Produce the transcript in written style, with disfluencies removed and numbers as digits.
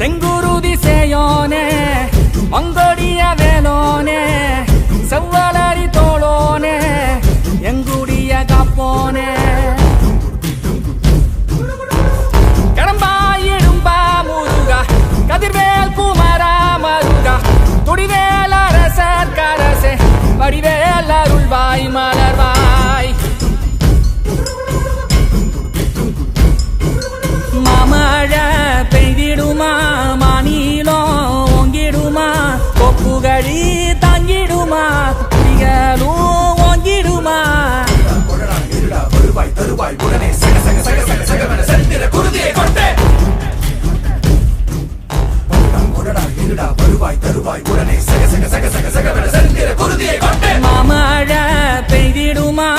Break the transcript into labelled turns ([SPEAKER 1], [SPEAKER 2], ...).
[SPEAKER 1] செங்குருதி சேயோனே மங்கோடிய வேலோனே செவ்வலரி தோளோனே எங்குடிய காப்போனே கடம்பாயிடும்பா முருகா கதிர்வேல் குமரா மருகா துடிவேல் அரசர் கரசே வடிவேல் அருள்வாய் மலர்வாய் மாமழை பெய்திடுமா மாநிலோ ஓங்கிடுமா கொப்புகழி தாங்கிடுமா புலிகளும் ஓங்கிடுமா வருவாய் தருவாய் உடனே சக சக சக சக சகவன செந்திர குருதியை கொண்டே வருவாய் தருவாய் உடனே சக சக சக சக சகவன செந்திர குருதியை கொண்டே மாமழை பெய்திடுமா